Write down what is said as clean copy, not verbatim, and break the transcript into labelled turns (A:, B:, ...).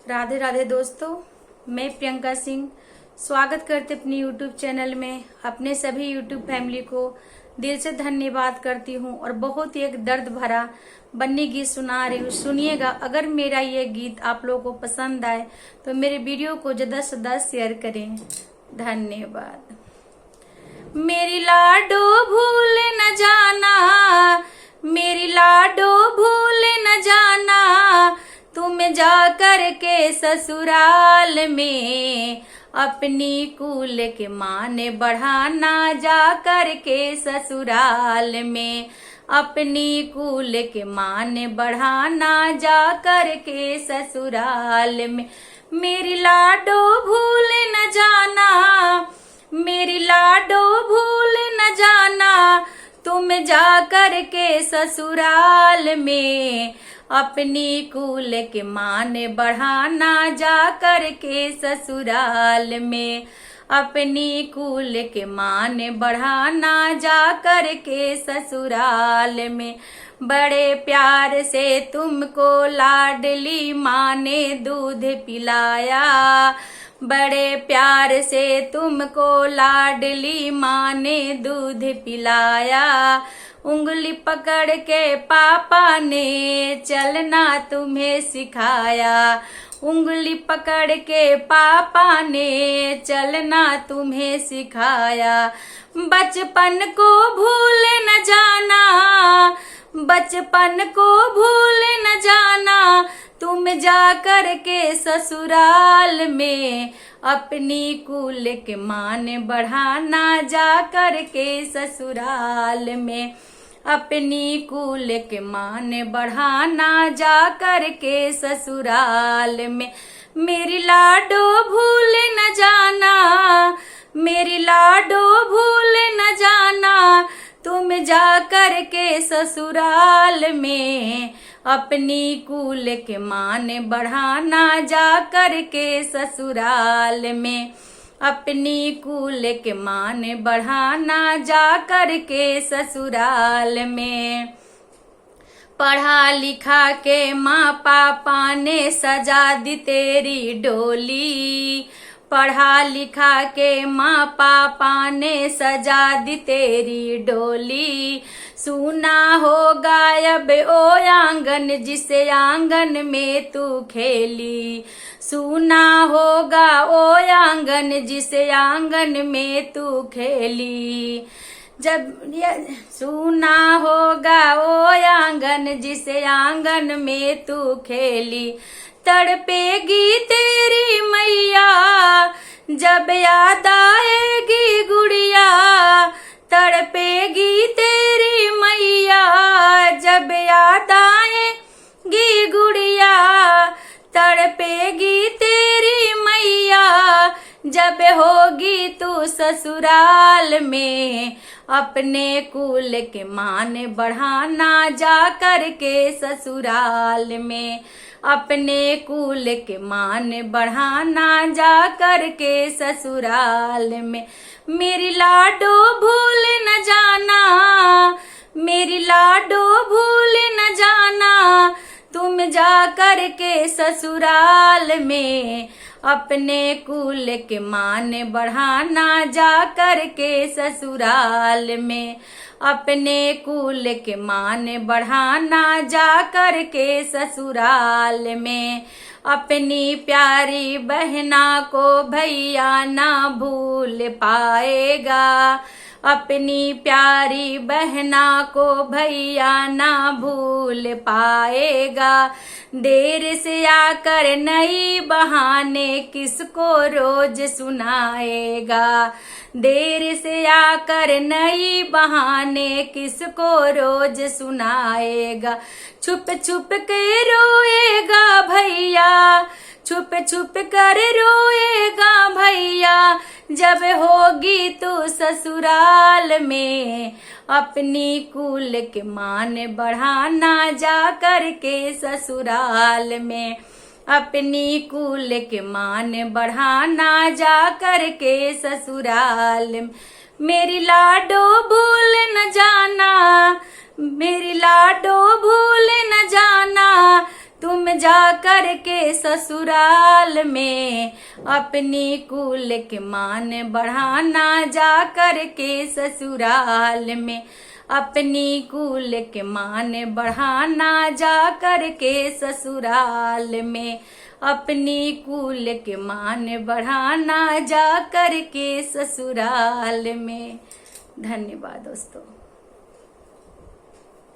A: राधे राधे दोस्तों, मैं प्रियंका सिंह स्वागत करते अपनी यूट्यूब चैनल में। अपने सभी यूट्यूब फैमिली को दिल से धन्यवाद करती हूँ और बहुत ही एक दर्द भरा बन्नी गीत सुना रही हूँ। सुनिएगा। अगर मेरा ये गीत आप लोगों को पसंद आए तो मेरे वीडियो को ज्यादा से ज्यादा शेयर करें। धन्यवाद। मेरी लाडो भूल न जाना, मेरी लाडो भूल न जाना, तुम जा कर के ससुराल में अपनी कुल के मान बढ़ाना, जा कर के ससुराल में अपनी कुल के मान बढ़ाना, जा कर के ससुराल में। मेरी लाडो भूल न जाना, मेरी लाडो भूल न जाना, तुम जा कर के ससुराल में अपनी कुल के मान बढ़ाना, जा कर के ससुराल में अपनी कुल के मान बढ़ाना, जा कर के ससुराल में। बड़े प्यार से तुमको लाडली माँ ने दूध पिलाया, बड़े प्यार से तुमको लाडली माँ ने दूध पिलाया, उंगली पकड़ के पापा ने चलना तुम्हें सिखाया, उंगली पकड़ के पापा ने चलना तुम्हें सिखाया। बचपन को भूल न जाना, बचपन को भूल न जाना, तुम जा कर के ससुराल में अपनी कुल के मान बढ़ाना, जा कर के ससुराल में अपनी कुल के मान बढ़ाना, जा कर के ससुराल में। मेरी लाडो भूल न जाना, मेरी लाडो भूल न जाना, तुम जा कर के ससुराल में अपनी कुल के मान बढ़ाना, जा कर के ससुराल में अपनी कुल के मान बढ़ाना, जा कर के ससुराल में। पढ़ा लिखा के माँ पापा ने सजा दी तेरी डोली, पढ़ा लिखा के माँ पापा ने सजा दी तेरी डोली, सुना होगा अब ओ आंगन जिसे आंगन में तू खेली, सुना होगा ओ आंगन जिसे आंगन में तू खेली, जब सुना होगा ओ आंगन जिसे आंगन में तू खेली। तड़पेगी तेरी मैया जब याद आएगी गुड़िया, तड़पेगी तेरी मैया जब याद आएगी गुड़िया, तड़पेगी तेरी मैया जब होगी तू ससुराल में अपने कुल के मान बढ़ाना, जा कर के ससुराल में अपने कुल के मान बढ़ाना, जा कर के ससुराल में। मेरी लाडो भूल न जाना, मेरी लाडो भूल न जाना, तुम जा कर के ससुराल में अपने कुल के मान बढ़ाना, जा कर के ससुराल में अपने कुल के मान बढ़ाना, जा कर के ससुराल में। अपनी प्यारी बहना को भैया ना भूल पाएगा, अपनी प्यारी बहना को भैया ना भूल पाएगा, देर से आकर नई बहाने किसको रोज सुनाएगा, देर से आकर नई बहाने किसको रोज सुनाएगा। छुप छुप के रोएगा भैया, छुप छुप कर रोएगा भैया, जब होगी तू ससुराल में अपनी कुल के मान बढ़ाना, जा कर के ससुराल में अपनी कुल के मान बढ़ाना, जा कर के ससुराल में। मेरी लाडो भूल न जाना, मेरी लाडो भूल न जाना, तुम जा कर के ससुराल में, अपनी कुल के मान बढ़ाना जा कर के ससुराल में, अपनी कुल के मान बढ़ाना जा कर के ससुराल में, अपनी कुल के मान बढ़ाना जा कर के ससुराल में। धन्यवाद दोस्तों।